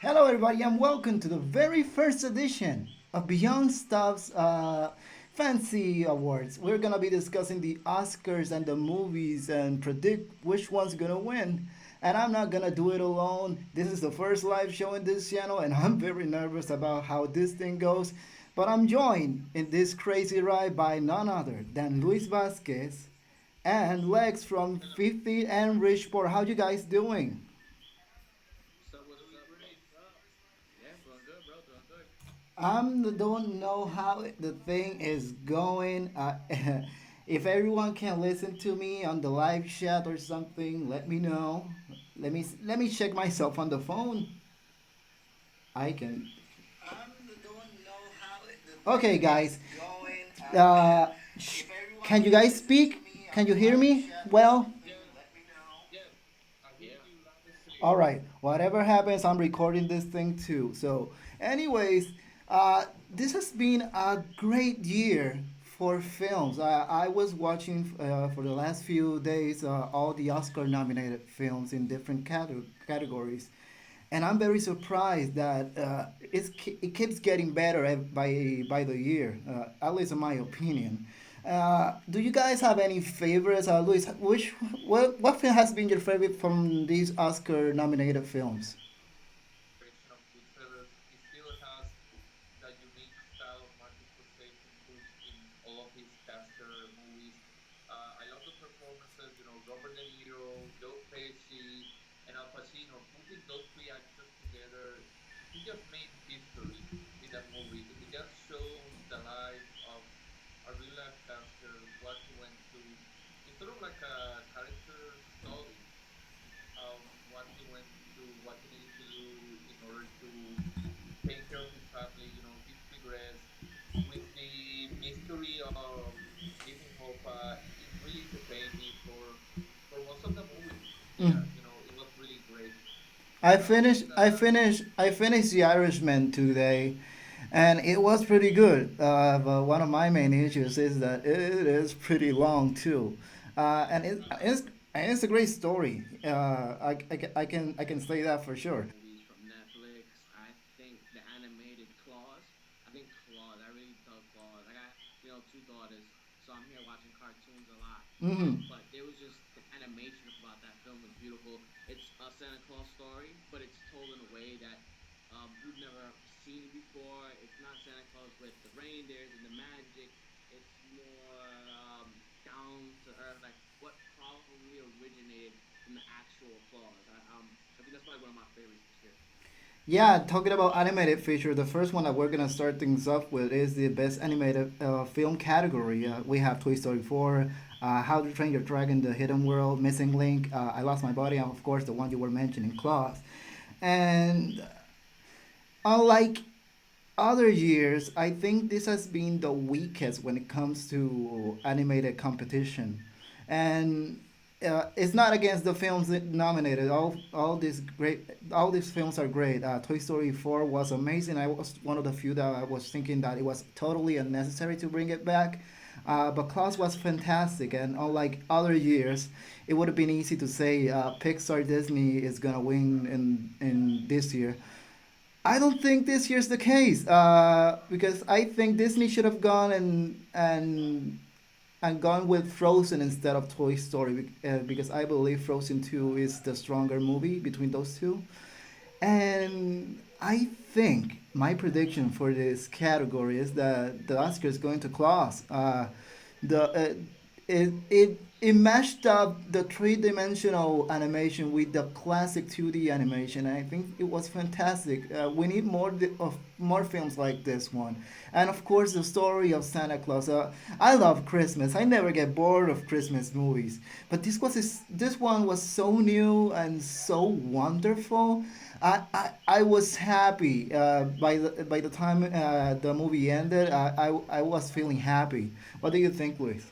Hello, everybody, and welcome to the very first edition of Beyond Stuff's Fancy Awards. We're gonna be discussing the Oscars and the movies and predict which one's gonna win. And I'm not gonna do it alone. This is the first live show in this channel, and I'm very nervous about how this thing goes. But I'm joined in this crazy ride by none other than Luis Vazquez and Lex from 50 and Richport. How you guys doing? What's up, Luis? Yeah, doing good, bro. Doing good. I don't know how the thing is going. If everyone can listen to me on the live chat or something, let me know. Let me check myself on the phone. I can. Okay, guys. Uh, sh- can you guys speak? Can you hear me? Well, Yeah. all right. Whatever happens, I'm recording this thing too. So, anyways, this has been a great year for films. I was watching for the last few days all the Oscar-nominated films in different categories, and I'm very surprised that it keeps getting better by the year, at least in my opinion. Do you guys have any favorites, Luis? What film has been your favorite from these Oscar-nominated films? I finished The Irishman today, and it was pretty good. But one of my main issues is that it is pretty long too, and it's a great story. I can say that for sure. Movies from Netflix. I think the animated Claws. I think Claws. I really dug Claws. I got two daughters, so I'm here watching cartoons a lot. Hmm. But there was just the animation about that film was beautiful. It's a Santa Claus story, but it's told in a way that we've never seen before. It's not Santa Claus with the reindeers and the magic. It's more down to earth, like what probably originated from the actual Claus. I think that's probably one of my favorites this year. Yeah, talking about animated feature, the first one that we're gonna start things off with is the best animated film category. We have Toy Story 4, How to Train Your Dragon, The Hidden World, Missing Link, I Lost My Body, and of course the one you were mentioning, Claws. And unlike other years, I think this has been the weakest when it comes to animated competition, and it's not against the films that nominated. All these films are great. Toy Story 4 was amazing. I was one of the few that I was thinking that it was totally unnecessary to bring it back. But Klaus was fantastic, and unlike other years, it would have been easy to say Pixar Disney is gonna win in this year. I don't think this year's the case because I think Disney should have gone and gone with Frozen instead of Toy Story because I believe Frozen 2 is the stronger movie between those two. And I think my prediction for this category is that the Oscar is going to Klaus. The it mashed up the three-dimensional animation with the classic 2D animation, and I think it was fantastic. We need more films like this one, and of course the story of Santa Claus. I love Christmas. I never get bored of Christmas movies, but this one was so new and so wonderful. I was happy by the time the movie ended. I was feeling happy. What do you think, Luis?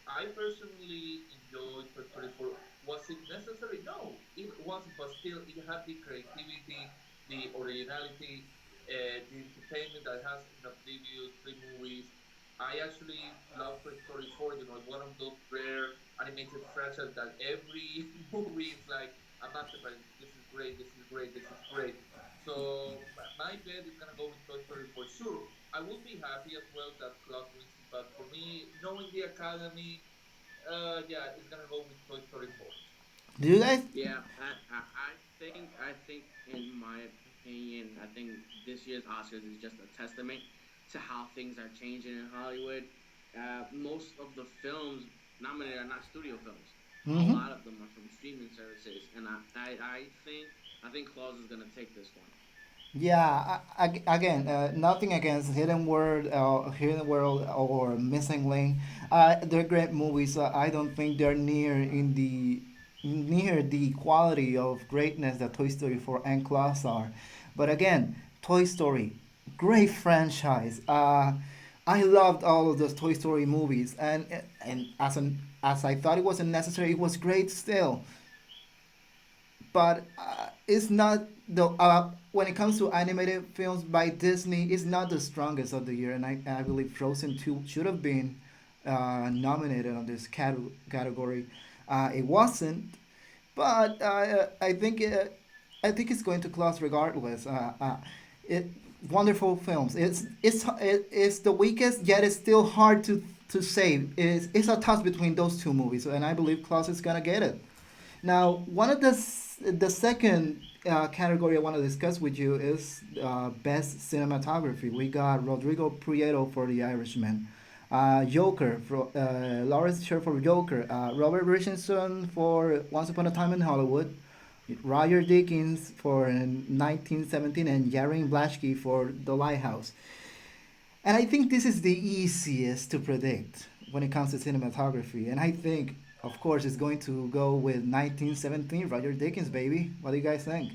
I personally enjoyed Toy Story 4. Was it necessary? No, it wasn't, but still, it had the creativity, the originality, the entertainment that it has in the previous three movies. I actually love Toy Story 4. You know, it's one of those rare animated franchises that every movie is like a masterpiece. This is great, this is great, this is great. So, my bet is going to go with Toy Story for sure. I will be happy as well that Klaus wins it, but for me, knowing the Academy, yeah, it's gonna go with Toy Story 4. Do you guys? Yeah, I think in my opinion, I think this year's Oscars is just a testament to how things are changing in Hollywood. Most of the films nominated are not studio films. A Mm-hmm. lot of them are from streaming services, and I think Claus is gonna take this one. Yeah, again, nothing against Hidden World or Missing Link. They're great movies. I don't think they're near the quality of greatness that Toy Story 4 and Claws are. But again, Toy Story, great franchise. I loved all of those Toy Story movies, and as I thought it wasn't necessary, it was great still, but it's not the when it comes to animated films by Disney, it's not the strongest of the year, and I believe Frozen 2 should have been nominated on this category. It wasn't, but I think it's going to close regardless. It Wonderful films. It's the weakest, yet it's still hard to say. It's a toss between those two movies, and I believe Klaus is gonna get it. Now, the second category I want to discuss with you is best cinematography. We got Rodrigo Prieto for The Irishman, Joker for Lawrence Sher for Joker, Robert Richardson for Once Upon a Time in Hollywood, Roger Deakins for 1917, and Jarin Blaschke for The Lighthouse. And I think this is the easiest to predict when it comes to cinematography. And I think, of course, it's going to go with 1917, Roger Dickens, baby. What do you guys think?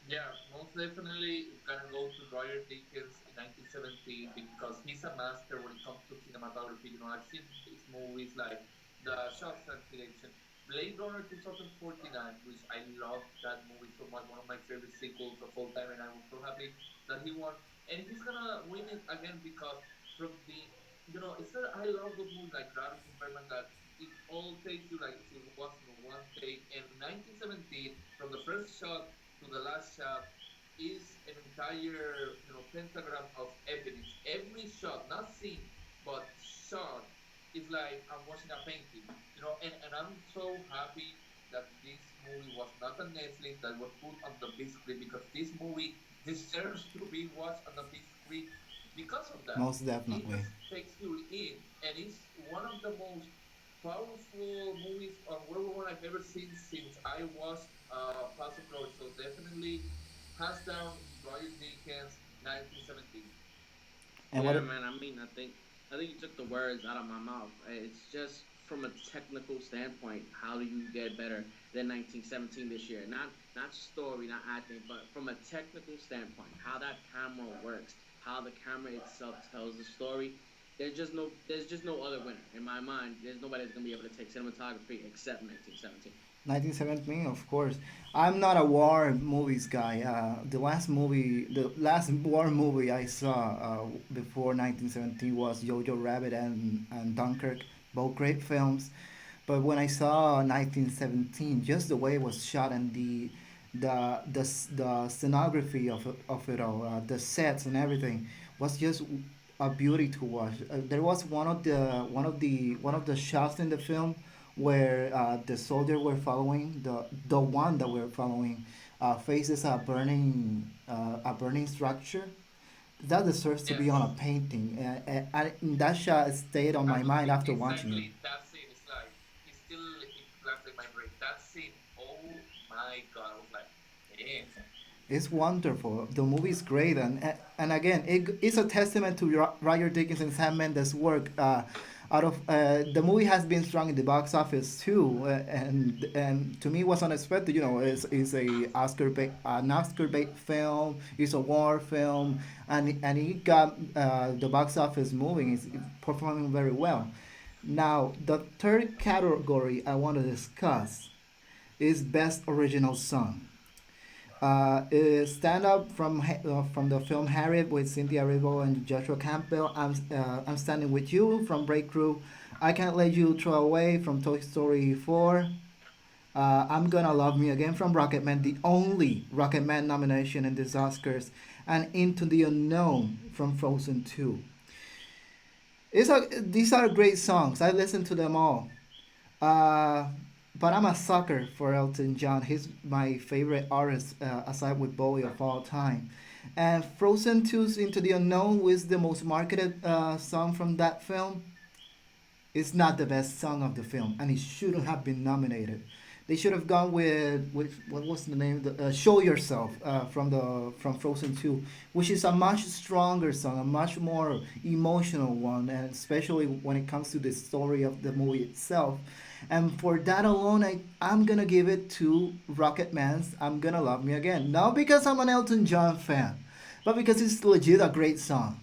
Yeah, most definitely it's gonna go to Roger Deakins in 1917 because he's a master when it comes to cinematography. You know, I've seen his movies like The Shawshank Redemption, Blade Runner 2049, which I love that movie so much, one of my favorite sequels of all time, and I was so happy that he won. And he's gonna win it again because from the, you know, it's that I love those movies like Gravity and Birdman that it all takes you like if it was in one take. And 1917, from the first shot to the last shot is an entire, you know, pentagram of evidence. Every shot, not scene, but shot is like I'm watching a painting, you know. And I'm so happy that this movie was not on Netflix, that was put on the big screen because this movie deserves to be watched on the big screen because of that. Most It definitely. just takes you in, and it's one of the most powerful movies on World War I I've ever seen since I watched Pass of Glory. So definitely, hands down, Roger Deakins, 1917. And Yeah, what? man. I think you took the words out of my mouth. It's just from a technical standpoint, how do you get better than 1917 this year? Not story, not acting, but from a technical standpoint, how that camera works, how the camera itself tells the story. There's just no other winner in my mind. There's nobody that's gonna be able to take cinematography except 1917. 1917, of course. I'm not a war movies guy. The last war movie I saw before 1917 was Jojo Rabbit and Dunkirk, both great films. But when I saw 1917, just the way it was shot and the scenography of it all, the sets and everything, was just a beauty to watch. There was one of the shots in the film where the soldier we're following, the one that we're following, faces a burning structure. That deserves to be on a Yes, painting. That shot stayed on my mind after watching it. exactly. That scene is like, it's still implanted in my brain. That scene, oh my god, I was like, damn. It's wonderful. The movie is great, and again, it's a testament to Roger Dickens and Sam Mendes' work. Out of The movie has been strong in the box office too, and to me it was unexpected. You know, it's an Oscar bait film. It's a war film, and it got the box office moving. It's performing very well. Now, the third category I want to discuss is best original song. Is Stand Up from the film Harriet with Cynthia Erivo and Joshua Campbell. I'm Standing With You from Breakthrough. I Can't Let You Throw Away from Toy Story 4. I'm Gonna Love Me Again from Rocketman, the only Rocketman nomination in this Oscars. And Into the Unknown from Frozen 2. These are great songs. I listen to them all. Uh, but I'm a sucker for Elton John. He's my favorite artist, aside with Bowie of all time. And Frozen 2's Into the Unknown was the most marketed song from that film. It's not the best song of the film, and it shouldn't have been nominated. They should have gone with what was the name? Show Yourself from Frozen 2, which is a much stronger song, a much more emotional one, and especially when it comes to the story of the movie itself. And for that alone, I'm gonna give it to Rocket Man's I'm Gonna Love Me Again. Not because I'm an Elton John fan, but because it's legit a great song.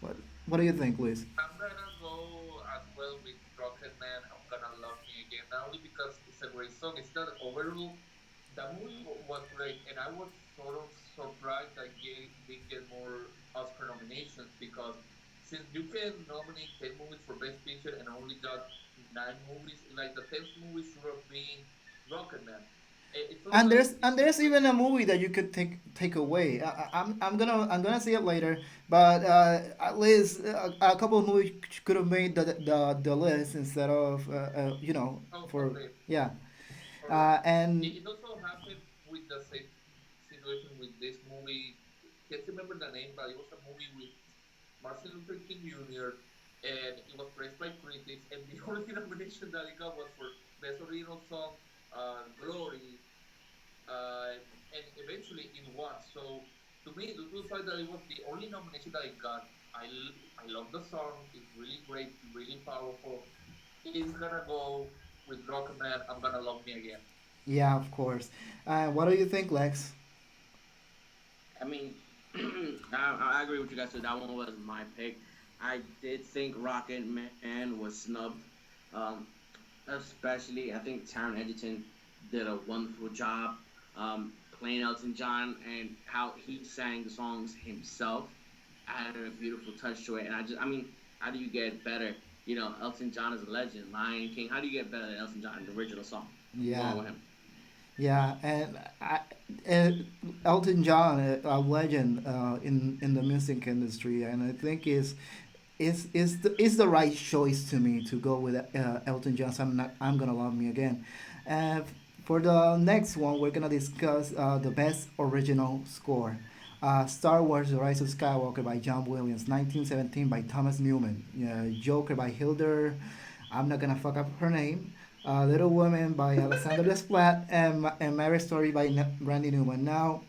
What, what do you think, Liz? I'm gonna go as well with Rocket Man. I'm gonna love me again, not only because it's a great song. It's that overall the movie was great, and I was sort of surprised that it didn't get more Oscar nominations because since you can nominate 10 movies for Best Picture and only got 9 movies, like the 10th movie should have been Rocket Man. It's sort of And like there's even a disrespectful. movie that you could take away. I'm gonna see it later, but at least a couple of movies could have made the list instead of Oh, for for real, yeah. for real. And It also happened with the same situation with this movie. Can't remember the name, but it was a movie with Martin Luther King Jr. and it was praised by critics. And the only nomination that it got was for Best Original Song, Glory, and eventually it won. So to me, due to the fact that it was the only nomination that it got, I love the song. It's really great, really powerful. It's gonna go with Rockman. I'm gonna love me again. yeah, of course. What do you think, Lex? I mean, I agree with you guys. So that one was my pick. I did think Rocket Man was snubbed, um, especially I think Taron Egerton did a wonderful job playing Elton John and how he sang the songs himself. Added a beautiful touch to it, and I mean, how do you get better? You know, Elton John is a legend. Lion King. How do you get better than Elton John, the original song? Yeah, Going with him. yeah, and Elton John, a legend in the music industry, and I think is the right choice to me to go with Elton John. So I'm gonna love me again. And for the next one, we're gonna discuss the best original score. Star Wars: The Rise of Skywalker by John Williams, 1917 by Thomas Newman, Joker by Hildur. I'm not gonna fuck up her name. Little Women by Alessandro Desplat and Marriage Story by Randy Newman. Now,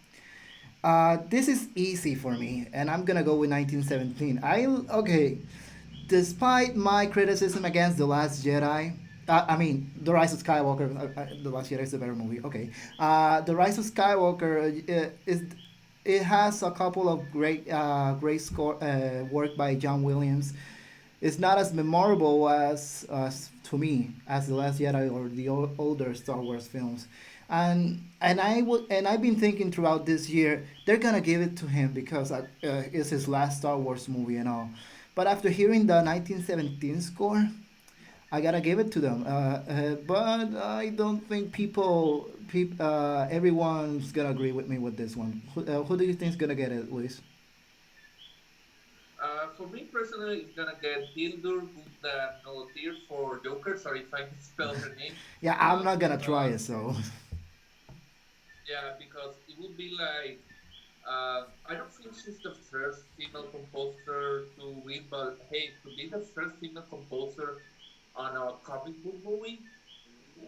this is easy for me, and I'm gonna go with 1917. Okay. Despite my criticism against The Last Jedi, I mean, The Rise of Skywalker, The Last Jedi is a better movie. Okay. The Rise of Skywalker is it has a couple of great score work by John Williams. It's not as memorable as to me as The Last Jedi or the older Star Wars films. And I've been thinking throughout this year they're gonna give it to him because it's his last Star Wars movie and all. But after hearing the 1917 score, I gotta give it to them. But I don't think everyone's gonna agree with me with this one. Who do you think's gonna get it, Luis? For me personally, it's gonna get Hildur Gudnadottir for Joker. Sorry if I misspelled her name, Yeah, I'm but not gonna try it. So, yeah, because it would be like I don't think she's the first female composer to win, but hey, to be the first female composer on a comic book movie,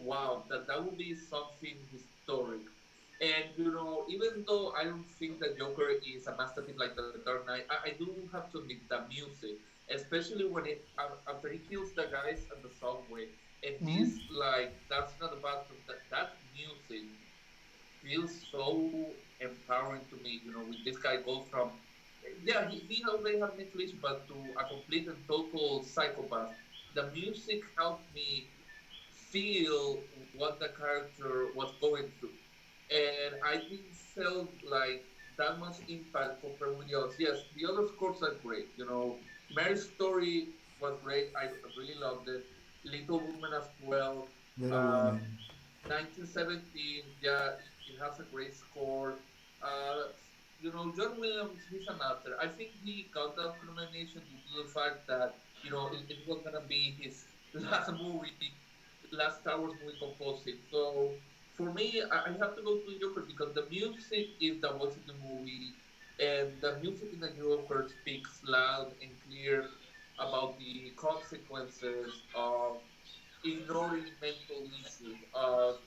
wow, that would be something historic. And even though I don't think that Joker is a masterpiece like The Dark Knight, I do have to admit the music, especially when after he kills the guys at the subway, and mhm. this like that's not a bathroom. That music feels so empowering to me. With this guy goes from yeah, he already have mental issue, but to a complete and total psychopath. the music helped me feel what the character was going through, and I didn't feel like that much impact compared with the others. Yes, the other scores are great. Mary's Story was great. I really loved it. Little Woman as well. Little Um, Woman. 1917, yeah, it has a great score. Uh, John Williams, he's a master. I think he got the Oscar nomination due to the fact that it was gonna be his last movie, last Star Wars movie composing. So for me, I have to go to the Joker because the music is the voice of the movie, and the music in the Joker speaks loud and clear about the consequences of ignoring mental issues, of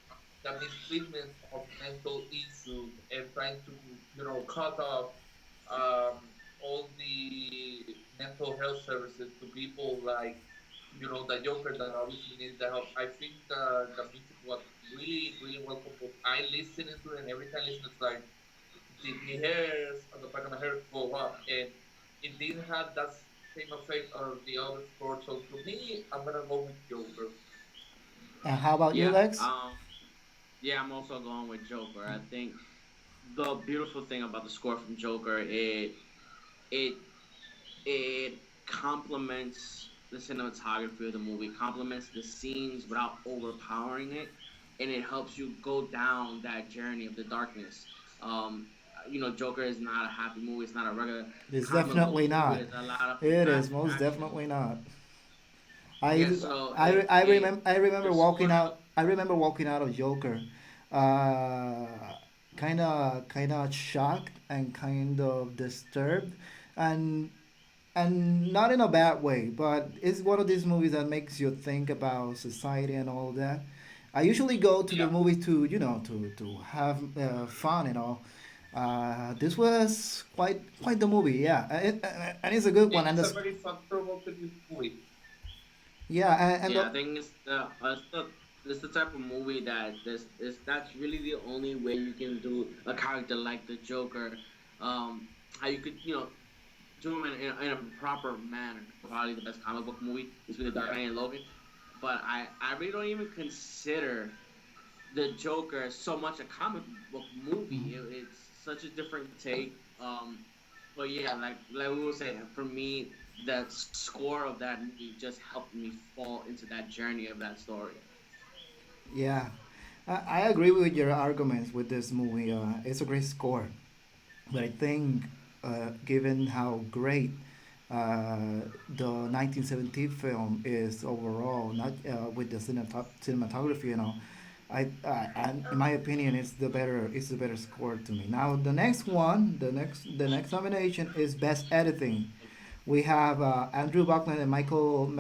the mistreatment of mental issues, and trying to cut off all the mental health services to people like the Joker that obviously needs the help. I think the music was really really well composed. I listen to it, and every time I listen, it's like the hairs on the back of my hair go up, and it didn't have that same effect of the other score. So to me, I'm gonna go with Joker. And how about you, Yeah. Lex? Yeah, I'm also going with Joker. I think the beautiful thing about the score from Joker, it it complements the cinematography of the movie, complements the scenes without overpowering it, and it helps you go down that journey of the darkness. Um, Joker is not a happy movie. It's not a regular It's comic book definitely movie. not. There's a lot of It is fast most action. definitely not. Yeah, I so I remember the walking score. out. I remember walking out of Joker, uh, kind of shocked and kind of disturbed, and not in a bad way, but it's one of these movies that makes you think about society and all that. I usually go to the Yeah, movies to to have fun and all. This was quite the movie, yeah, and it's a good one. And it's a this, very thought-provoking movie. yeah, and Yeah, I think it's the type of movie that this is that's really the only way you can do a character like the Joker. How you could do him in a proper manner. Probably the best comic book movie is with the Dark Yeah, Knight and Logan, but I really don't even consider the Joker so much a comic book movie. It's such a different take. But yeah, like we were saying, for me, the score of that movie just helped me fall into that journey of that story. yeah, I agree with your arguments with this movie. It's a great score. But I think, given how great the 1970 film is overall, not with the cinematography, in my opinion, it's the better score to me. Now the next one, the next nomination is best editing. We have Andrew Buckland and Michael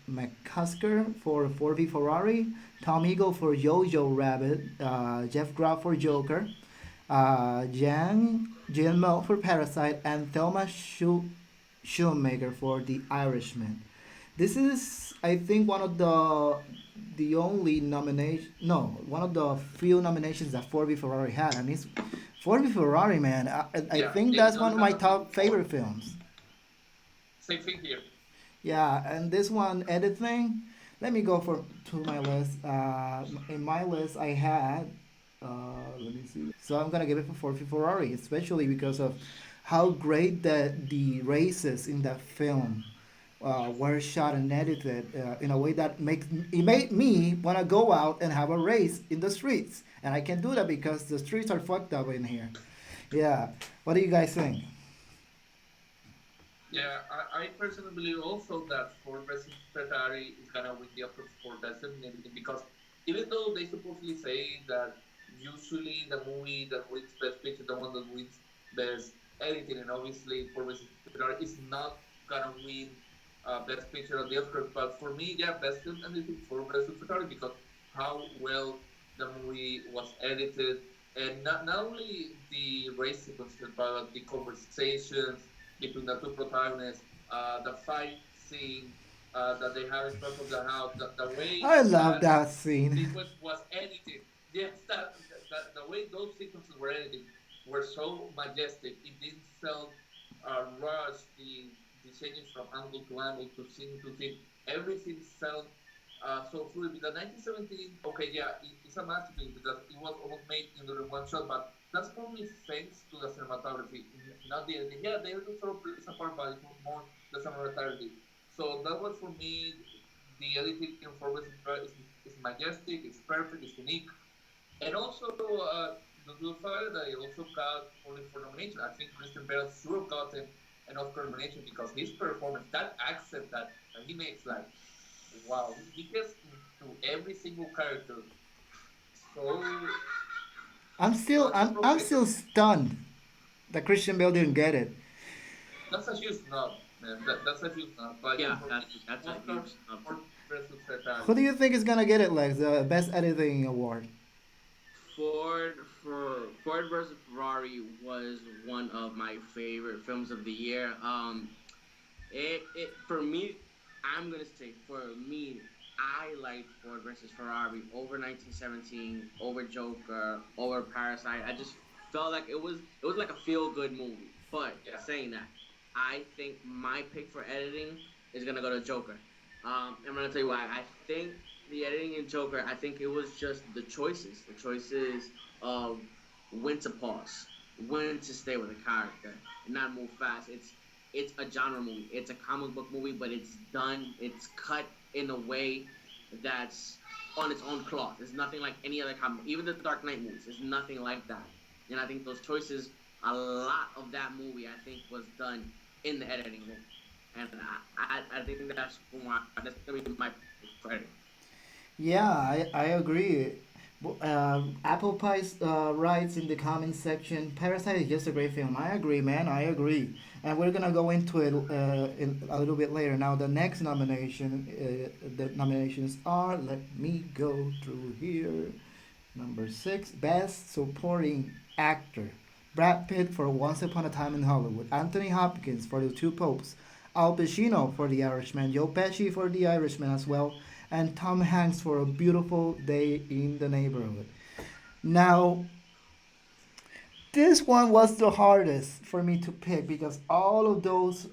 McCusker for Ford v Ferrari, Tom Eagle for Jojo Rabbit, Jeff Groff for Joker, Jan Guillemot for Parasite, and Thelma Shoemaker for The Irishman. This is, I think, one of the only nomination. No, one of the few nominations that Ford v Ferrari had, and it's Ford v Ferrari, man. I yeah. think It that's does one of have my a good top score. favorite films. Same thing here. Yeah, and this one editing. Let me go for to my list. In my list, I had. Let me see. So I'm gonna give it for Ferrari, especially because of how great the races in that film were shot and edited in a way that makes it made me wanna go out and have a race in the streets, and I can do that because the streets are fucked up in here. Yeah. What do you guys think? Yeah, I personally believe also that Ford versus Ferrari is gonna win the Oscar for best film and everything because even though they supposedly say that usually the movie that wins best picture, the one that wins best editing, and obviously Ford versus Ferrari is not gonna win best picture of the Oscars, but for me, yeah, best film and editing Ford versus Ferrari because how well the movie was edited, and not only the race sequences, but the conversations between the two protagonists, the fight scene that they have in front of the house, the way I love that that scene. sequence was edited. Yes, the way those sequences were edited were so majestic. It didn't feel rushed. The changing from angle to angle to scene to scene. everything felt so fluid. Because 1917, okay, yeah, it's a masterpiece because it was almost made in the one shot, but that's probably thanks to the cinematography, not the editing. Yeah, the editing sort of plays a part, but it's more the cinematography. So that was for me. The editing in Forbes is majestic, it's perfect, it's unique, and also the fact that he also got only for nomination. I think Christian Bale should have gotten an Oscar nomination because his performance, that accent that he makes, like wow, he gets into every single character so so I'm appropriate. still stunned that Christian Bale didn't get it. That's a huge snub, man. That's a huge snub. But yeah, Yeah, for me, that's a Oscar huge snub. for versus Ferrari. Who do you think is gonna get it, Lex? The best editing award? Ford versus Ferrari was one of my favorite films of the year. It for me, I'm gonna say for me, I liked Ford versus Ferrari over 1917, over Joker, over Parasite. I just felt like it was like a feel good movie. But Yeah. saying that, I think my pick for editing is gonna go to Joker. I'm gonna tell you why. I think the editing in Joker, I think it was just the choices of when to pause, when to stay with a character and not move fast. It's a genre movie. It's a comic book movie, but it's done. It's cut in a way that's on its own cloth. It's nothing like any other comic. Even the Dark Knight movies, it's nothing like that. And I think those choices, a lot of that movie, I think was done in the editing room. And I think that's gonna be my pick for editing. Yeah, I agree. Apple Pie's writes in the comments section, Parasite is just a great film. I agree, man. I agree. And we're gonna go into it in a little bit later. Now, the nominations are. Let me go through here. Number six, Best Supporting Actor. Brad Pitt for Once Upon a Time in Hollywood. Anthony Hopkins for The Two Popes. Al Pacino for The Irishman. Joe Pesci for The Irishman as well. And Tom Hanks for A Beautiful Day in the Neighborhood. Now, this one was the hardest for me to pick because all of those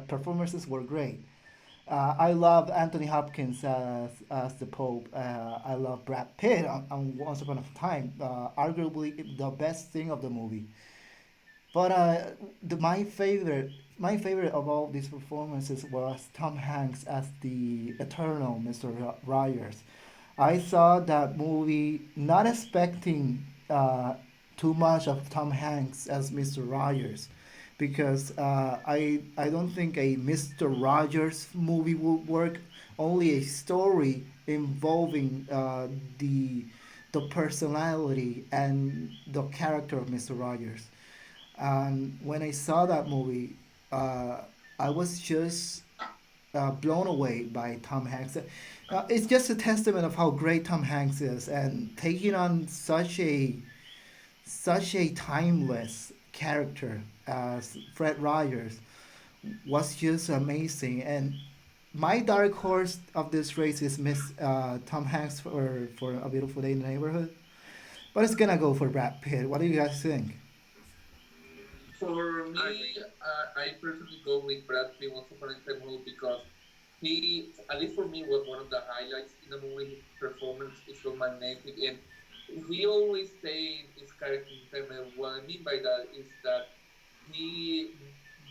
performances were great. I love Anthony Hopkins as the Pope. I love Brad Pitt on Once Upon a Time, arguably the best thing of the movie. But my favorite of all these performances was Tom Hanks as the Eternal Mr. Rogers. I saw that movie not expecting too much of Tom Hanks as Mr. Rogers because I don't think a Mr. Rogers movie would work. Only a story involving the personality and the character of Mr. Rogers. And when I saw that movie, uh, I was just blown away by Tom Hanks. It's just a testament of how great Tom Hanks is, and taking on such a timeless character as Fred Rogers was just amazing. And my dark horse of this race is Miss Tom Hanks for A Beautiful Day in the Neighborhood, but it's gonna go for Brad Pitt. What do you guys think? For I me, agree. I personally go with Brad Pitt Once Upon a Time in Hollywood because he, at least for me, was one of the highlights in the movie. His performance is so magnetic, and he always stayed his character in time. And what I mean by that is that he,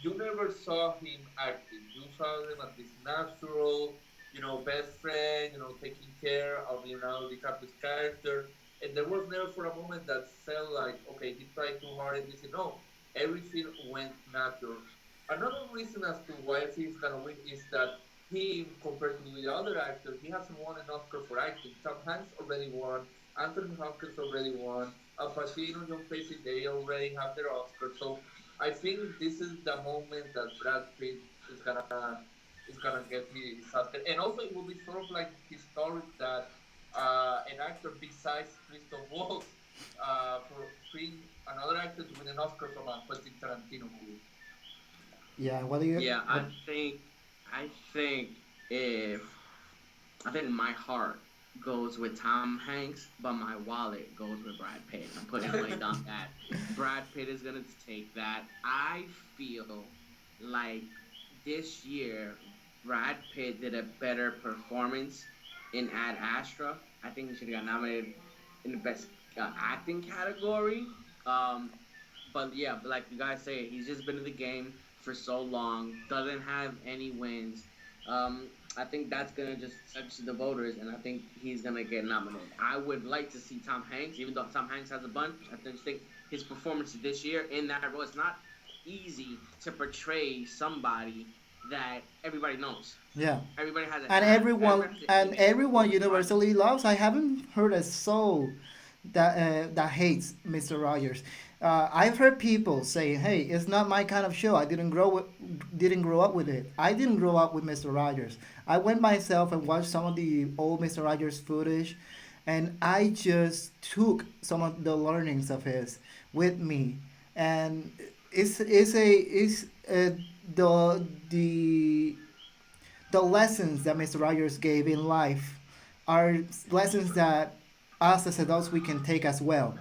you never saw him acting. You saw him as this natural, best friend, taking care of Leonardo DiCaprio's character. And there was never for a moment that felt like, okay, he tried too hard and this. No, everything went natural. Another reason as to why I think he's gonna win is that he, compared to the other actors, he hasn't won an Oscar for acting. Tom Hanks already won. Anthony Hopkins already won. Al Pacino, John Pesci, they already have their Oscar. So I think this is the moment that Brad Pitt is gonna get his Oscar, and also it will be sort of like historic that an actor besides Christoph Waltz for being another actor to win an Oscar from a Quentin Tarantino movie. Yeah, what do you? Yeah, What, I think if I think my heart goes with Tom Hanks, but my wallet goes with Brad Pitt. I'm putting money down that Brad Pitt is gonna take that. I feel like this year. Brad Pitt did a better performance in Ad Astra. I think he should have got nominated in the best acting category. Um, but yeah, but like you guys say, he's just been in the game for so long, doesn't have any wins. I think that's gonna just touch the voters, and I think he's gonna get nominated. I would like to see Tom Hanks, even though Tom Hanks has a bunch. Just think his performance this year in that role. It's not easy to portray somebody that everybody knows. Yeah, Everybody has and everybody has an image for everyone Mr. Rogers. universally loves. I haven't heard a soul that hates Mr. Rogers. I've heard people say, "Hey, it's not my kind of show. I didn't grow up with it. I didn't grow up with Mr. Rogers. I went myself and watched some of the old Mr. Rogers footage, and I just took some of the learnings of his with me, and it's the the lessons that Mr. Rogers gave in life are lessons that us as adults we can take as well.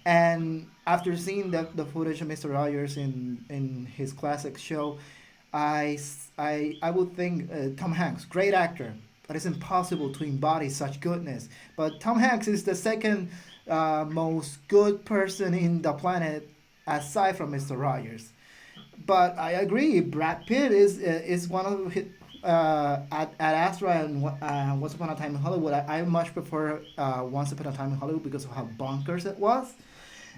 And after seeing the footage of Mr. Rogers in his classic show, I would think Tom Hanks, great actor, but it's impossible to embody such goodness. But Tom Hanks is the second most good person in the planet aside from Mr. Rogers. But I agree. Brad Pitt is one of his, at Astra and Once Upon a Time in Hollywood. I much prefer Once Upon a Time in Hollywood because of how bonkers it was,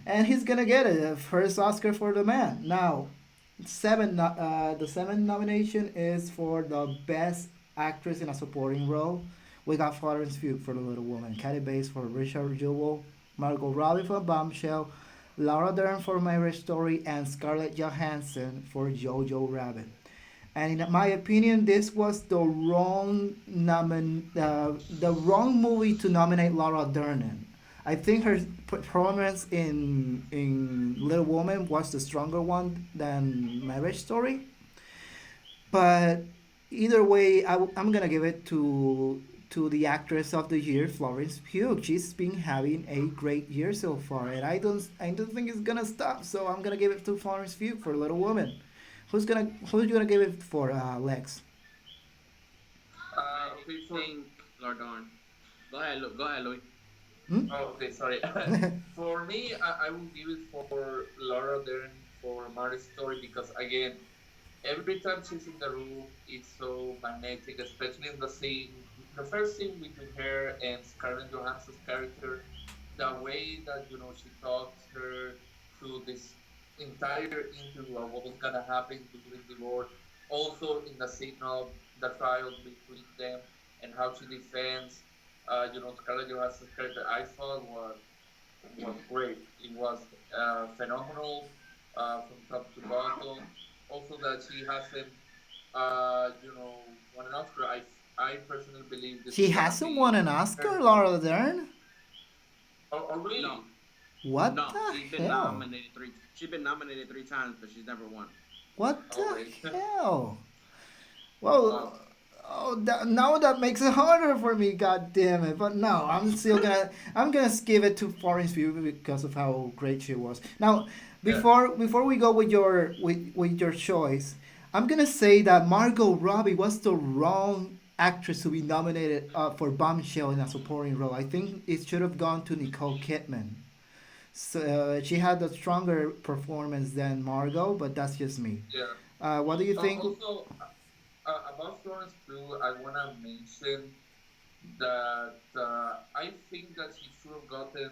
and he's gonna get it first Oscar for the man. Now, the seventh nomination is for the best actress in a supporting role. We got Florence Pugh for The Little Woman, Kathy Bates for Richard Jewell, Margot Robbie for Bombshell, Laura Dern for Marriage Story, and Scarlett Johansson for Jojo Rabbit. And in my opinion, this was the wrong movie to nominate Laura Dern in. I think her performance in Little Woman was the stronger one than Marriage Story. But either way, I'm gonna give it to the actress of the year, Florence Pugh. She's been having a great year so far, and I don't think it's gonna stop. So I'm gonna give it to Florence Pugh for Little Woman. Who's gonna give it for Lex? I Okay, think Lardon. Go ahead, Louis. Hmm? okay, sorry. For me, I will give it for Laura Dern for Marriage Story because again, every time she's in the room, it's so magnetic, especially in the first scene between her and Scarlett Johansson's character. The way that she talks her through this entire interview of what was gonna happen during divorce, also in the scene of the trial between them and how she defends, Scarlett Johansson's character, I thought was great. It was phenomenal from top to bottom. Also, that she hasn't, won an Oscar. I personally believe this She is gonna hasn't won be an her. Oscar, Laura Dern. Oh, No, really? What no, the she's been hell? nominated three. She's been nominated three times, but she's never won. What the Okay. hell? Well, Wow. now that makes it harder for me. God damn it! But no, I'm gonna give it to Florence Pugh because of how great she was. Now, Yeah. before we go with your choice, I'm gonna say that Margot Robbie was the wrong actress to be nominated for Bombshell in a supporting role. I think it should have gone to Nicole Kidman. So she had a stronger performance than Margot, but that's just me. Yeah. What do you think? Also, about Florence Pugh, I wanna mention that I think that she should have gotten.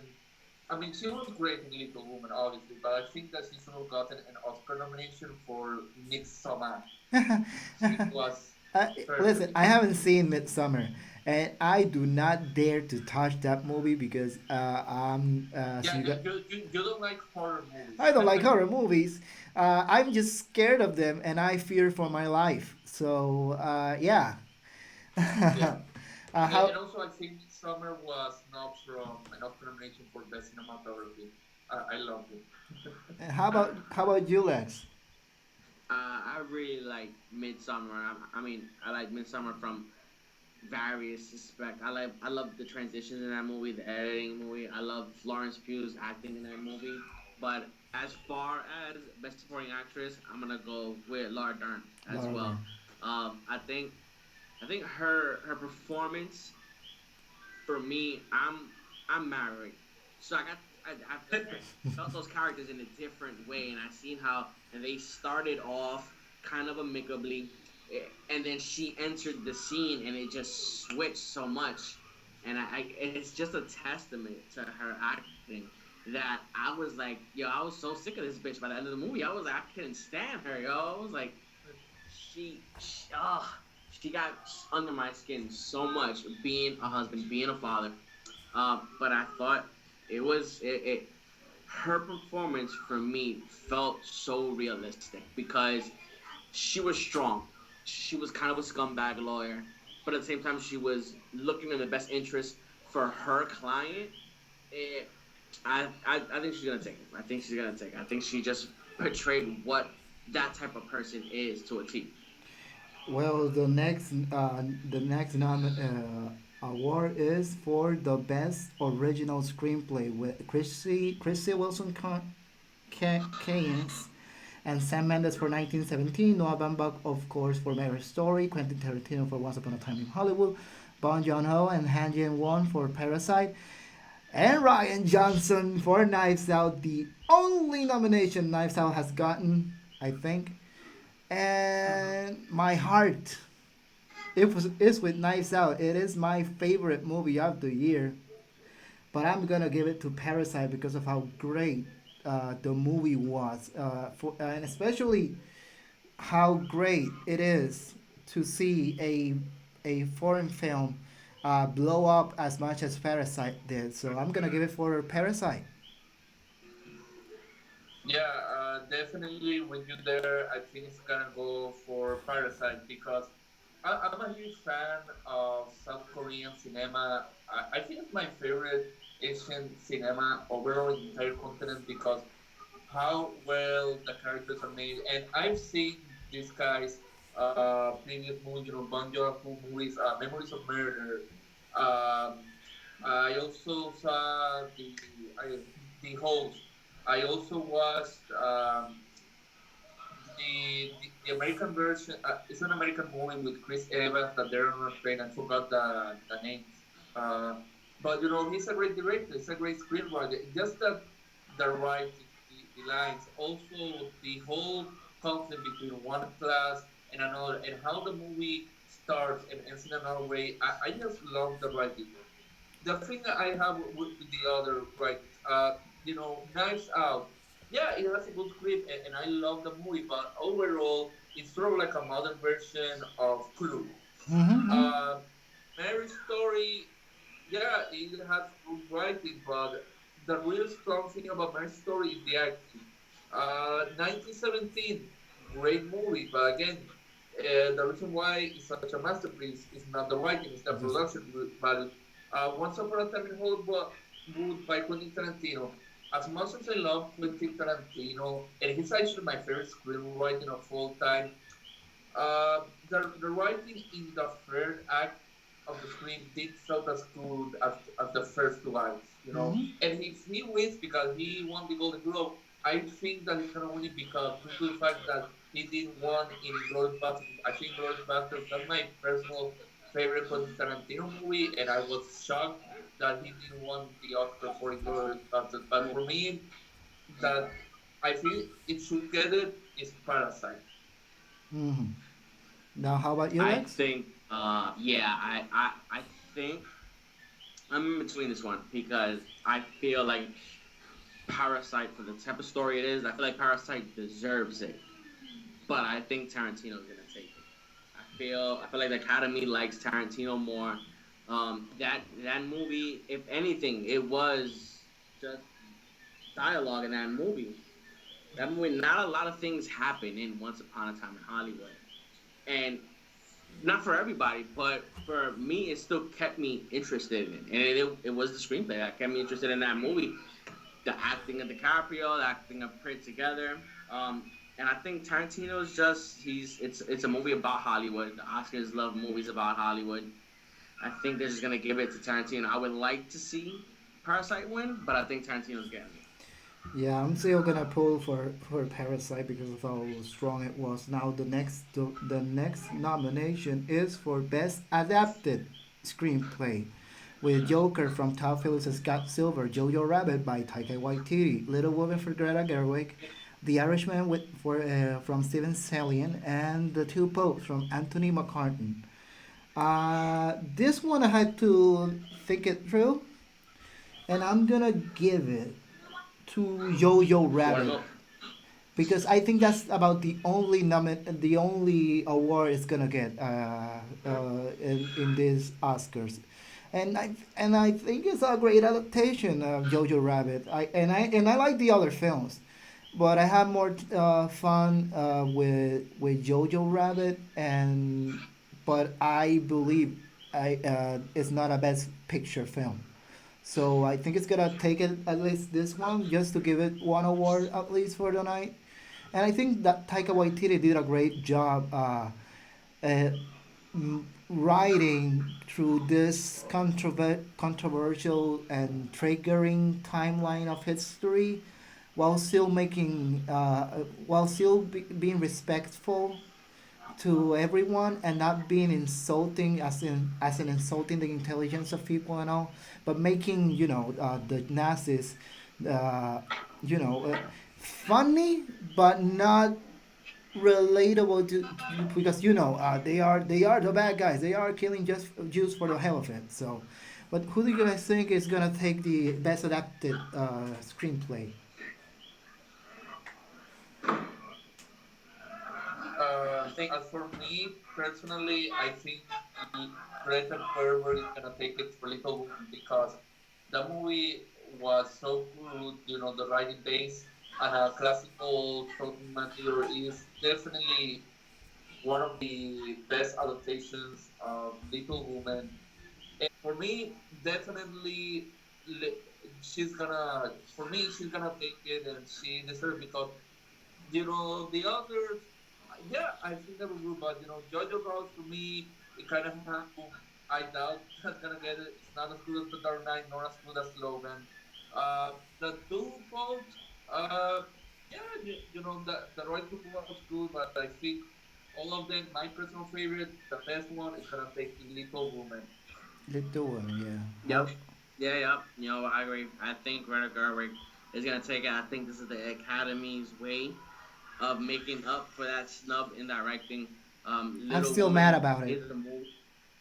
I mean, she was great in Little Woman, obviously, but I think that she should have gotten an Oscar nomination for Midsommar. She was Listen, perfect. I haven't seen Midsummer, and I do not dare to touch that movie because Yeah, you don't like horror movies. I don't like horror movies. I'm just scared of them, and I fear for my life. So yeah. Yeah. How And also, I think Summer was not from an Oscar nomination for Best Cinematography. I loved it. how about you, Lex? I really like Midsummer. I mean, I like Midsummer from various aspects. I love the transitions in that movie, the editing movie. I love Florence Pugh's acting in that movie. But as far as best supporting actress, I'm gonna go with Laura Dern as Laura well. Dern. I think. I think her performance for me, I'm married, so I felt those characters in a different way, and I seen how and they started off kind of amicably, and then she entered the scene, and it just switched so much, and it's just a testament to her acting that I was like, yo, I was so sick of this bitch by the end of the movie. I was like, I couldn't stand her, yo. I was like, she got under my skin so much being a husband, being a father. But I thought it her performance for me felt so realistic because she was strong. She was kind of a scumbag lawyer, but at the same time she was looking in the best interest for her client. It, I think she's gonna take it. I think she's gonna take it. I think she just portrayed what that type of person is to a T. Well, the next award is for the best original screenplay with Chrissy Wilson Keynes and Sam Mendes for 1917, Noah Baumbach, of course, for Marriage Story, Quentin Tarantino for Once Upon a Time in Hollywood, Bong Joon-ho and Han Jin-won for Parasite, and Ryan Johnson for Knives Out, the only nomination Knives Out has gotten, I think. And my heart is with Knives Out. It is my favorite movie of the year, but I'm gonna give it to Parasite because of how great the movie was, and especially how great it is to see a foreign film blow up as much as Parasite did. So I'm gonna give it for Parasite. Yeah, definitely with you there. I think it's gonna go for Parasite because I'm a huge fan of South Korean cinema. I think it's my favorite Asian cinema overall in the entire continent because how well the characters are made. And I've seen this guy's previous movies, Bong Joon-ho movies, Memories of Murder. Um, I also saw the host. I also watched the American version. It's an American movie with Chris Evans that they're on a train. I forgot the names. Uh, but he's a great director. He's a great screenwriter. Just that the writing, the lines, also the whole conflict between one class and another, and how the movie starts and ends in another way. I just love the writing. The thing that I have with the other writings, Knives Out. Yeah, it has a good script, and I love the movie, but overall, it's sort of like a modern version of Clue. Mm-hmm. Uh, Mary's Story, yeah, it has good writing, but the real strong thing about Mary's Story is the acting. 1917, great movie, but again, the reason why it's such a masterpiece is not the writing, it's the Just production value. Once Upon a Time in Hollywood by Quentin Tarantino. As much as I love Quentin Tarantino, and he's actually my favorite screenwriter of all time, the writing in the third act of the screen did felt as good as the first two acts, mm-hmm. And if he wins because he won the Golden Globe, I think that he's gonna win it because due to the fact that he didn't win in Inglourious Basterds. I think Inglourious Basterds that's my personal favorite Quentin Tarantino movie, and I was shocked that he didn't win the Oscar for Inglourious Basterds. But for me, that I think it should get it is Parasite. Mm-hmm. Now, how about you, I Lex? think, yeah, I think I'm in between this one because I feel like Parasite, for the type of story it is, I feel like Parasite deserves it. But I think Tarantino's gonna take it. I feel like the Academy likes Tarantino more. That movie, if anything, it was just dialogue in that movie. That movie, not a lot of things happen in Once Upon a Time in Hollywood, and not for everybody, but for me, it still kept me interested in it. And it was the screenplay that kept me interested in that movie. The acting of DiCaprio, the acting of Prince together. And I think Tarantino's just it's a movie about Hollywood. The Oscars love movies about Hollywood. I think they're just gonna give it to Tarantino. I would like to see Parasite win, but I think Tarantino's getting it. Yeah, I'm still gonna pull for Parasite because of how strong it was. Now the next nomination is for Best Adapted Screenplay, with Joker from Todd Phillips and Scott Silver, Jojo Rabbit by Taika Waititi, Little Women for Greta Gerwig, The Irishman from Steven Salian, and The Two Popes from Anthony McCartan. This one I had to think it through, and I'm gonna give it to Yo-Yo Why Rabbit so? because I think that's about the only award it's gonna get in these Oscars, and I think it's a great adaptation of Jojo Rabbit. I like the other films, but I have more fun with Jojo Rabbit, and but I believe I it's not a best picture film. So I think it's gonna take it at least this one just to give it one award at least for the night. And I think that Taika Waititi did a great job uh, writing through this controversial and triggering timeline of history, while still being respectful to everyone and not being insulting as in insulting the intelligence of people and all, but making the Nazis uh, you know uh, funny but not relatable because they are the bad guys. They are killing just Jews for the hell of it. So, but who do you guys think is gonna take the best adapted screenplay? As for me personally, I think Greta Gerwig is gonna take it for Little Women because the movie was so good. You know, the writing base and a classical Southern material is definitely one of the best adaptations of Little Women. For me, definitely, she's gonna. For me, she's gonna take it, and she deserves because the others. Yeah, I think they were good, but Jojo Rabbit for me, it kind of has boom. I doubt that's gonna get it. It's not as good as The Dark Knight, nor as good as Logan. The two popes, yeah, the Roy to was good, but I think all of them, my personal favorite, the best one is gonna take Little Woman. Little Women, yeah. Yep. Yeah, yep. I agree. I think Greta Gerwig is gonna take it. I think this is the Academy's way of making up for that snub in directing. I'm Little still mad Woman about it. is a movie.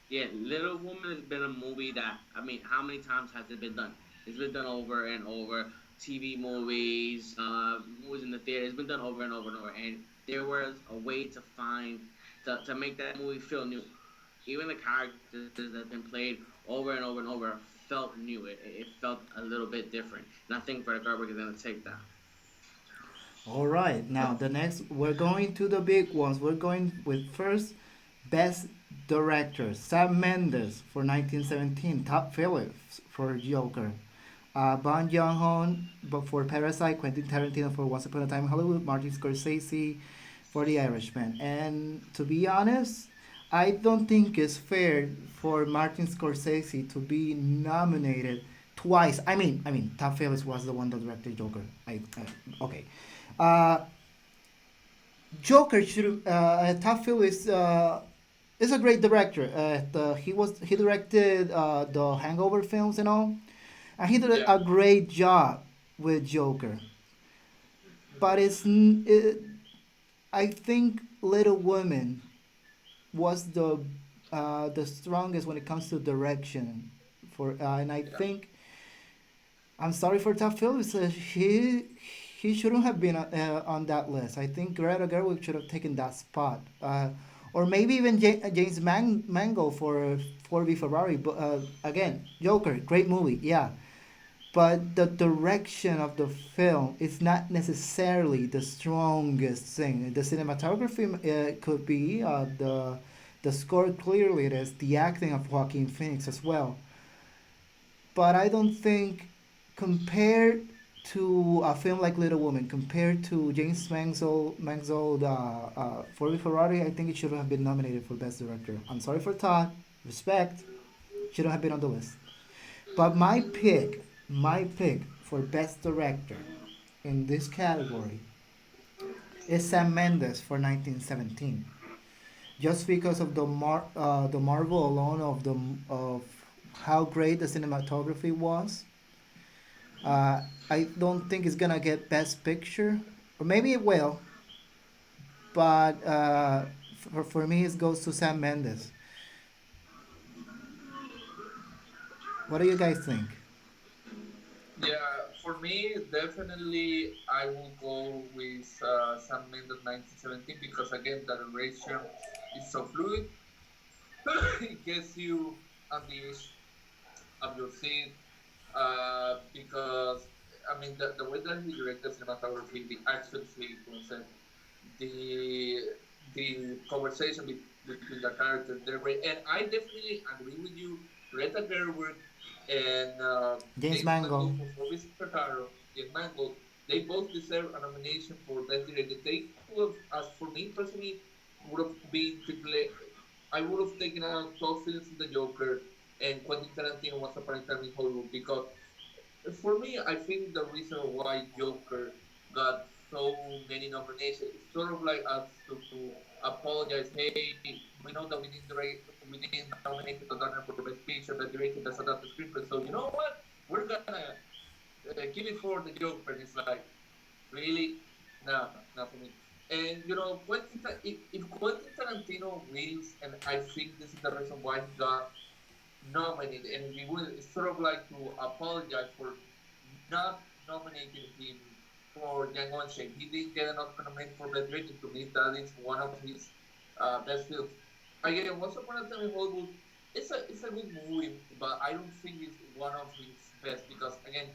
Yeah, Little Woman has been a movie that I mean, how many times has it been done? It's been done over and over. TV movies, movies in the theater. It's been done over and over and over. And there was a way to find to make that movie feel new. Even the characters that have been played over and over and over felt new. It felt a little bit different. And I think Greta Gerwig is gonna take that. All right, now the next we're going to the big ones. We're going with first best director Sam Mendes for 1917, Todd Phillips for Joker, Bong Joon-ho for Parasite, Quentin Tarantino for Once Upon a Time in Hollywood, Martin Scorsese for The Irishman. And to be honest, I don't think it's fair for Martin Scorsese to be nominated twice. I mean, Todd Phillips was the one that directed Joker. Okay. Uh, Joker should. Todd Phillips is a great director. He directed the Hangover films and all, and he did Yeah. a great job with Joker. But I think Little Women was the strongest when it comes to direction and I Yeah. think I'm sorry for Todd Phillips. He shouldn't have been on that list. I think Greta Gerwig should have taken that spot, or maybe even James Mangold for Ford v Ferrari. But again, Joker, great movie, yeah. But the direction of the film is not necessarily the strongest thing. The cinematography could be the score clearly it is the acting of Joaquin Phoenix as well, but I don't think compared to a film like Little Woman, compared to James Mangold for Ferrari, I think it should have been nominated for Best Director. I'm sorry for Todd, respect, shouldn't have been on the list. But my pick for Best Director in this category is Sam Mendes for 1917. Just because of the marvel alone of how great the cinematography was, I don't think it's gonna get Best Picture, or maybe it will, but for me it goes to Sam Mendes. What do you guys think? Yeah, for me, definitely I will go with Sam Mendes 1917 because again, the narration is so fluid. It gets you on the edge of your seat because I mean the way that he directed cinematography, the action sequences, the the conversation between the characters, and I definitely agree with you. Greta Gerwig and James James Mangold. Mangold for Mr. Taro and Mangold, they both deserve a nomination for Best Director. They could have, as for me personally, would have been triple. I would have taken out 12 films in the Joker and Quentin Tarantino Once Upon a Time in Hollywood because for me, I think the reason why Joker got so many nominations is sort of like us to apologize. Hey, we know that we didn't nominate the Donner for Best Picture, Best Director, Best Adapted Screenplay. So you know what? We're gonna give it for the Joker. And it's like really, no, not for me. And you know, if Quentin Tarantino wins, and I think this is the reason why he got nominated, and we would sort of like to apologize for not nominating him for Django Unchained. He didn't get an Oscar nomination for Best Director. To me, that is one of his best films. Again, Once Upon a Time in Hollywood, it's a good movie, but I don't think it's one of his best because again,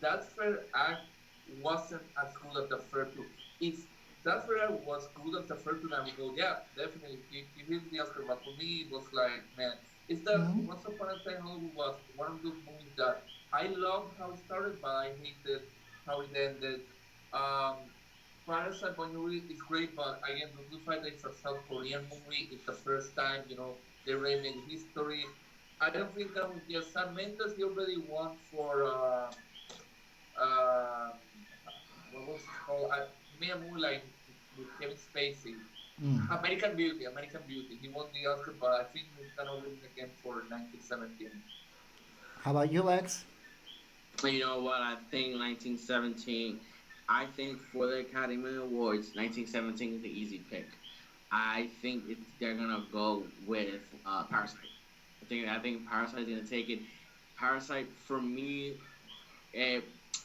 that third act wasn't as good as the first two. If that third act was good as the first two, I would go, yeah, definitely give him the Oscar. But for me, it was like, man, it's that Hmm. Once Upon a Time in Hollywood was one of those movies that I loved how it started, but I hated how it ended. Um, Parasite Bonjour is great, but again, due to the fact that it's a South Korean movie, it's the first time, they remade history. I don't think that was just Sam Mendes. He already won for um, what was it called? He made a movie like with Kevin Spacey. Mm. American Beauty, American Beauty. He won the Oscar, but I think he's gonna win again for 1917. How about you, Lex? You know what? I think 1917. I think for the Academy Awards, 1917 is the easy pick. I think they're gonna go with Parasite. I think Parasite is gonna take it. Parasite for me, it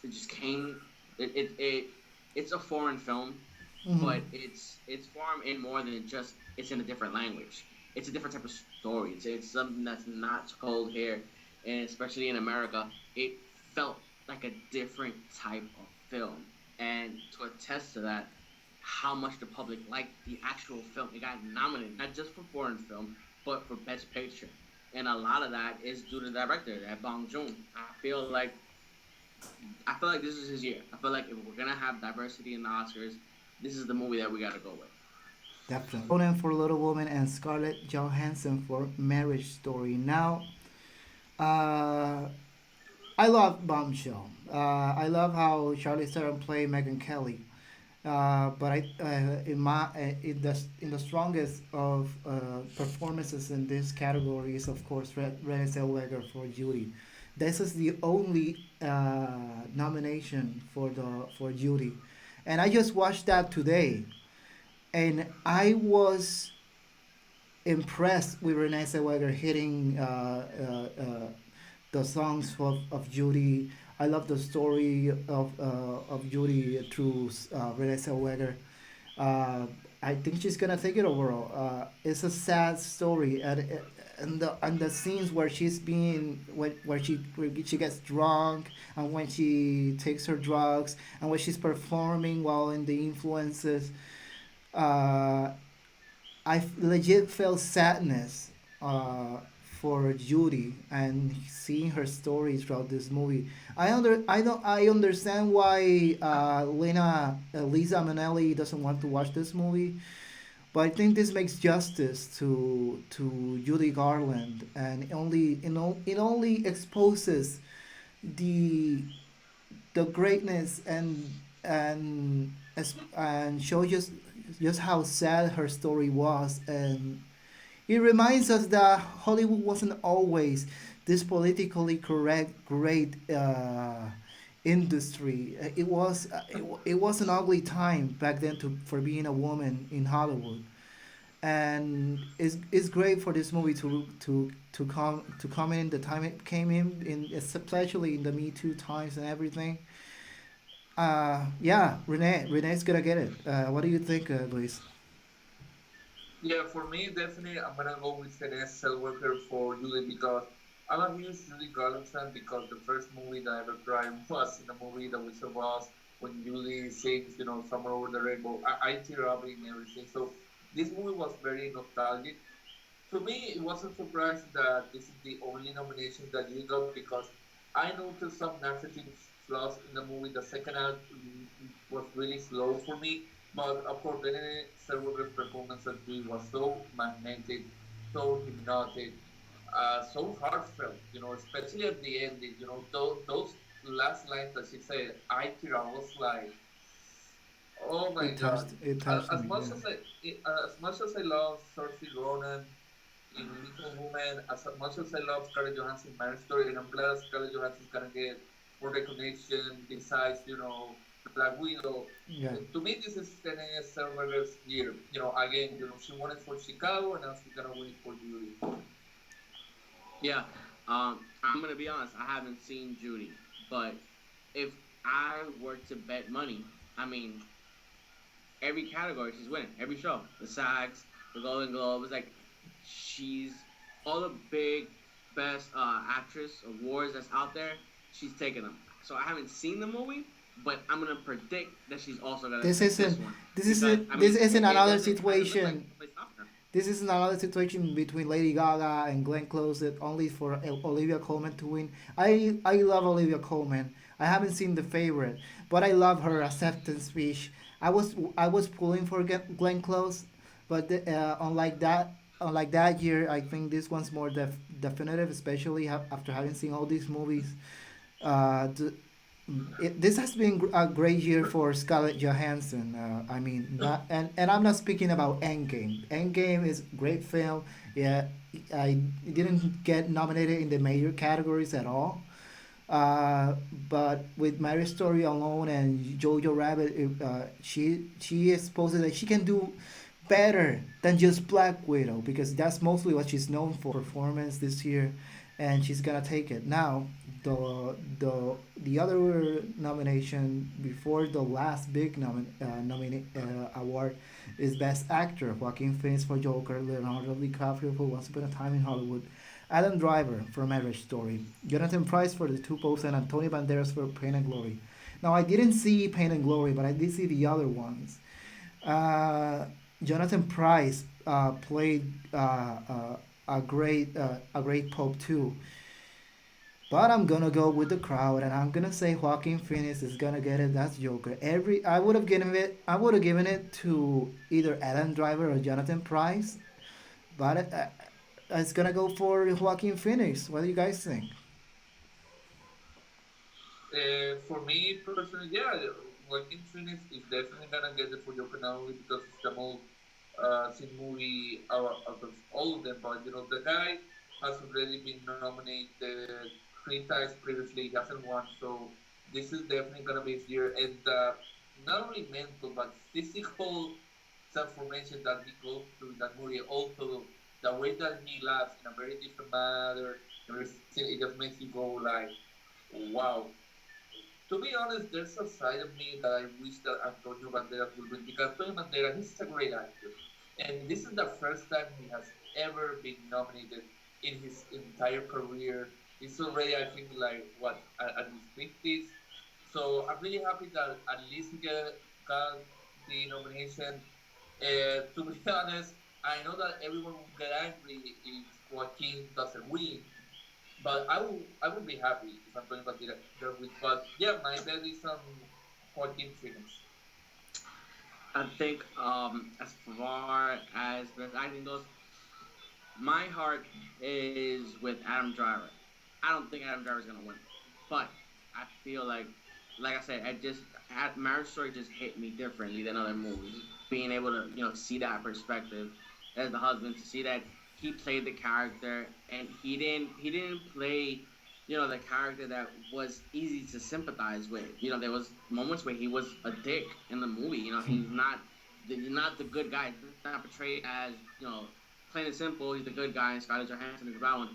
just came. It's a foreign film, Mm-hmm. but it's foreign in more than just it's in a different language. It's a different type of story. It's something that's not told here, and especially in America, it felt like a different type of film. And to attest to that, how much the public liked the actual film, it got nominated not just for foreign film, but for Best Picture. And a lot of that is due to the director, that Bong Joon. I feel like this is his year. I feel like if we're gonna have diversity in the Oscars, this is the movie that we gotta go with. Definitely. Conan for Little Woman and Scarlett Johansson for Marriage Story. Now, uh, I love Bombshell. I love how Charlize Theron played Megan Kelly. But in the strongest of performances in this category is of course Renée Zellweger for Judy. This is the only nomination for Judy, and I just watched that today, and I was impressed with Renee Zellweger hitting the songs of Judy. I love the story of Judy through Renee Zellweger. Uh, I think she's gonna take it overall. It's a sad story, and the scenes where she's being where she gets drunk and when she takes her drugs and when she's performing while in the influences. Uh, legit felt sadness for Judy and seeing her story throughout this movie. I understand why Lisa Minnelli doesn't want to watch this movie, but I think this makes justice to Judy Garland, and it only exposes the the greatness and and show just how sad her story was, and it reminds us that Hollywood wasn't always this politically correct great industry. It was an ugly time back then for being a woman in Hollywood, and it's great for this movie to come in the time it came in especially in the Me Too times and everything. Yeah, Renee's gonna get it. What do you think, Luis? Yeah, for me, definitely, I'm gonna go with Renee Zellweger for Julie because I'm a huge Julie Garland fan because the first movie that I ever cried was in the movie The Wizard of Oz when Julie sings, Somewhere Over the Rainbow. I tear up in everything. So this movie was very nostalgic. To me, it wasn't surprising that this is the only nomination that you got because I noticed some narrative flaws in the movie. The second act was really slow for me, but of course, Renee Zellweger's performance as Dewey was so magnetic, so hypnotic, so heartfelt. Especially at the ending. Those last lines that she said, "I tear," I was like, "Oh my God!" It touched As me. much Yeah. as I love Saoirse Ronan in Little Women, as much as I love Scarlett Johansson in Marriage Story, and I'm glad Scarlett Johansson is gonna get more recognition besides, Black Widow. Yeah. To me, this is Renee Zellweger's year. Again, she won it for Chicago, and now she's gonna win it for Judy. Yeah. I'm gonna be honest. I haven't seen Judy, but if I were to bet money, I mean, every category she's winning. Every show, the SAGs, the Golden Globes, like she's all the big best actress awards that's out there. She's taking them. So I haven't seen the movie, but I'm gonna predict that she's also gonna This take this isn't one this because isn't I this mean isn't it another doesn't kind of look like situation. somebody stopping her. This is another situation between Lady Gaga and Glenn Close that only for Olivia Colman to win. I love Olivia Colman. I haven't seen The Favorite, but I love her acceptance speech. I was pulling for Glenn Close, but unlike that year, I think this one's more definitive, especially after having seen all these movies. The, this has been a great year for Scarlett Johansson. I mean, and I'm not speaking about Endgame. Endgame is a great film. Yeah, I didn't get nominated in the major categories at all. Uh, but with Marriage Story alone and Jojo Rabbit, she exposed that she can do better than just Black Widow because that's mostly what she's known for performance this year, and she's gonna take it. Now, the other nomination before the last big award is Best Actor: Joaquin Phoenix for Joker, Leonardo DiCaprio for Once Upon a Time in Hollywood, Adam Driver for Marriage Story, Jonathan Pryce for The Two Popes, and Antonio Banderas for Pain and Glory. Now, I didn't see Pain and Glory, but I did see the other ones. Uh, Jonathan Pryce played a great Pope too. But I'm gonna go with the crowd, and I'm gonna say Joaquin Phoenix is gonna get it. That's Joker. I would have given it to either Adam Driver or Jonathan Pryce, but it's gonna go for Joaquin Phoenix. What do you guys think? For me personally, yeah, Joaquin Phoenix is definitely gonna get it for Joker not only because it's the most seen movie out of all of them, but the guy has already been nominated 3 times previously. He hasn't won, so this is definitely gonna be his year. And not only mental but physical transformation that he goes through in that movie, also the way that he laughs in a very different manner, everything, it just makes you go like, wow. To be honest, there's a side of me that I wish that Antonio Banderas would win because Antonio Banderas he's a great actor, and this is the first time he has ever been nominated in his entire career. He's already, I think, like what at his 50s. So I'm really happy that at least got the nomination. To be honest, I know that everyone will get angry if Joaquin doesn't win, but I would be happy if Antonio Banderas wins. But yeah, my bet is on Joaquin Phoenix. I think as far as best acting goes, my heart is with Adam Driver. I don't think Adam Driver's gonna win, but I feel like like I said, I just Marriage Story just hit me differently than other movies. Being able to see that perspective as the husband, to see that he played the character, and he didn't play the character that was easy to sympathize with. There was moments where he was a dick in the movie. He's not the good guy. He's not portrayed as plain and simple. He's the good guy, and Scarlett Johansson is the bad one.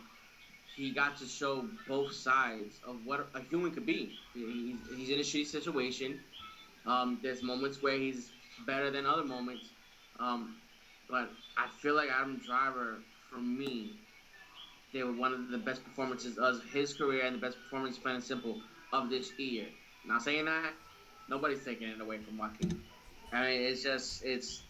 He got to show both sides of what a human could be. He's in a shitty situation. There's moments where he's better than other moments. Um, but I feel like Adam Driver, for me, they were one of the best performances of his career and the best performance, plain and simple, of this year. Now saying that, nobody's taking it away from Joaquin. I mean, it's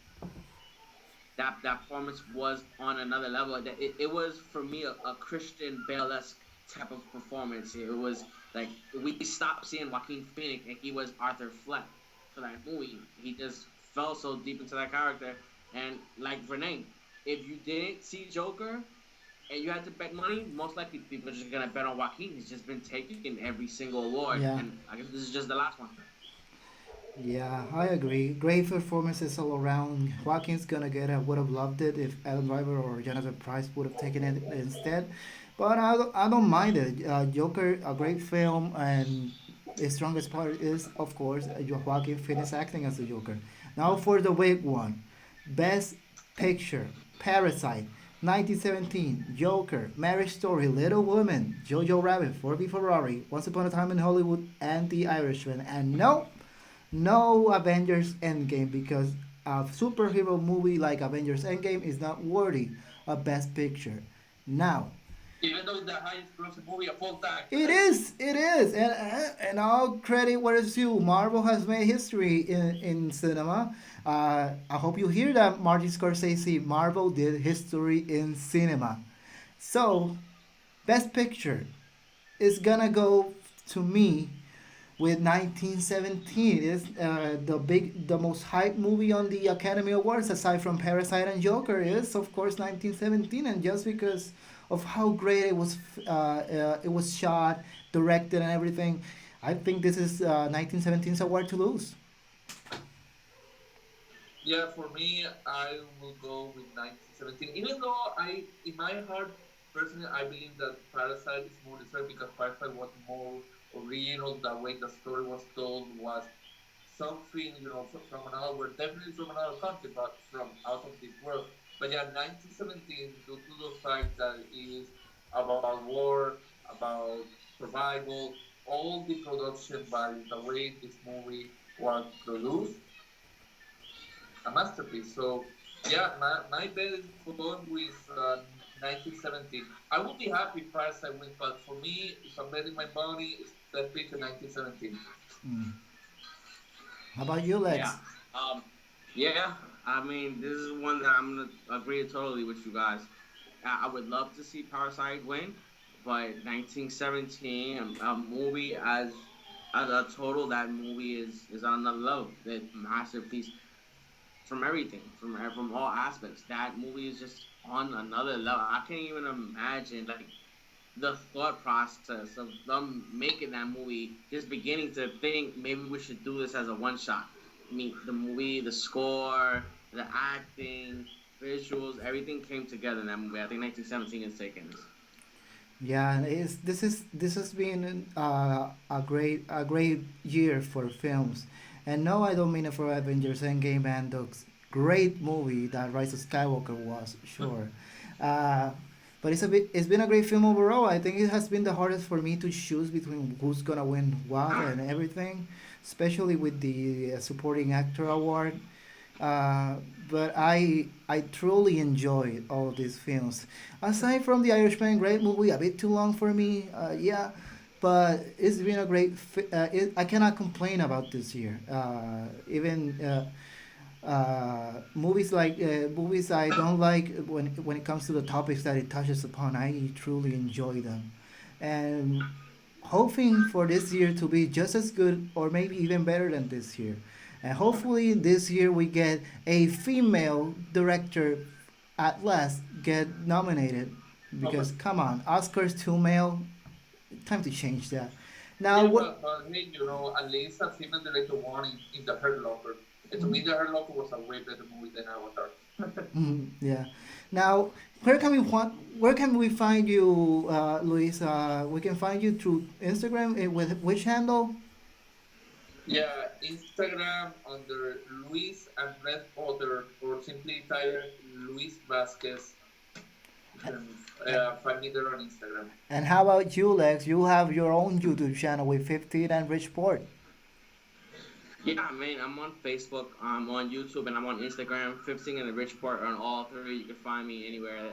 that performance was on another level. It was for me a Christian Bale-esque type of performance. It was like we stopped seeing Joaquin Phoenix and he was Arthur Fleck for that movie. He just fell so deep into that character. And like Renee, if you didn't see Joker and you had to bet money, most likely people are just gonna bet on Joaquin. He's just been taking every single award, Yeah. and I guess this is just the last one. Yeah, I agree. Great performances all around. Joaquin's gonna get it. Would have loved it if Adam Driver or Jonathan Price would have taken it instead. But I don't mind it. Joker, a great film, and the strongest part is, of course, Joaquin Phoenix acting as the Joker. Now for the big one. Best Picture, Parasite, 1917, Joker, Marriage Story, Little Women, Jojo Rabbit, Ford v Ferrari, Once Upon a Time in Hollywood, and The Irishman. And no Avengers Endgame, because a superhero movie like Avengers Endgame is not worthy of Best Picture. Now, Even though it's the highest grossing movie of all time. it is, and all credit where it's due. Marvel has made history in cinema. I hope you hear that, Martin Scorsese. Marvel did history in cinema. So, Best Picture is gonna go to me with 1917. It's the most hyped movie on the Academy Awards, aside from Parasite and Joker, is of course 1917, and just because of how great it was shot, directed, and everything, I think this is 1917's award to lose. Yeah, for me, I will go with 1917. Even though in my heart, personally, I believe that Parasite is more deserved because Parasite was more original. The way the story was told was something, from another world, definitely from another country, but from out of this world. But yeah, 1917, due to the fact that it is about war, about survival, all the production values, the way this movie was produced, a masterpiece. So yeah, my bet is going with 1917. I would be happy if Parasite wins, but for me, if I'm betting my money, it's Best Picture 1917. Mm. How about you, Yeah. Lex? Yeah. I mean, this is one that I'm gonna agree totally with you guys. I would love to see Parasite win, but 1917, a movie as a total, that movie is on another level. That masterpiece from everything, from all aspects. That movie is just on another level. I can't even imagine like the thought process of them making that movie, just beginning to think maybe we should do this as a one shot. I mean, the movie, the score, the acting, visuals, everything came together in that movie. I think 1917 is taking this. Yeah, this has been a great year for films, and no, I don't mean it for Avengers Endgame and the great movie that Rise of Skywalker was, sure, uh, but it's been a great film overall. I think it has been the hardest for me to choose between who's gonna win what and everything, especially with the supporting actor award. Uh, but I truly enjoyed all of these films. Aside from The Irishman, great movie, a bit too long for me. Yeah, but it's been a I cannot complain about this year. Even movies I don't like, when it comes to the topics that it touches upon, I truly enjoy them, and hoping for this year to be just as good or maybe even better than this year. And hopefully this year we get a female director at last get nominated, Hope because come on, Oscars too male, time to change that. Now Yeah, what? but hey, at least a female director won in the Hurt Locker. And to me, the Hurt Locker was a way better movie than Avatar. Yeah. Now, where can where can we find you, Luis? We can find you through Instagram with which handle? Yeah, Instagram under Luis and Red Otter, or simply type Luis Vasquez. You can And, find me there on Instagram. and how about you, Lex? You have your own YouTube channel with 15 and Richport. Yeah, man, I'm on Facebook, I'm on YouTube, and I'm on Instagram. 15 and the Rich Part are on all three. You can find me anywhere.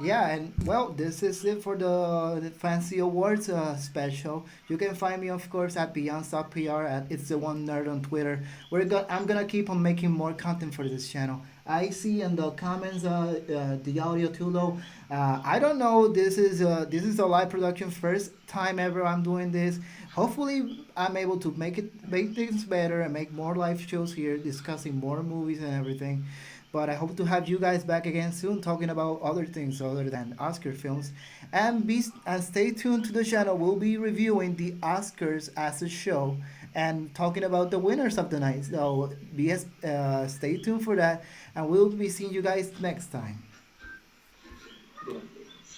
Yeah, and well, this is it for the Fancy Awards special. You can find me, of course, at Beyond.pr at It's the One Nerd on Twitter. I'm gonna keep on making more content for this channel. I see in the comments the audio too low. I don't know. This is a live production, first time ever I'm doing this. Hopefully, I'm able to make things better and make more live shows here, discussing more movies and everything. But I hope to have you guys back again soon, talking about other things other than Oscar films. And stay tuned to the channel. We'll be reviewing the Oscars as a show and talking about the winners of the night. So stay tuned for that, and we'll be seeing you guys next time. Yeah.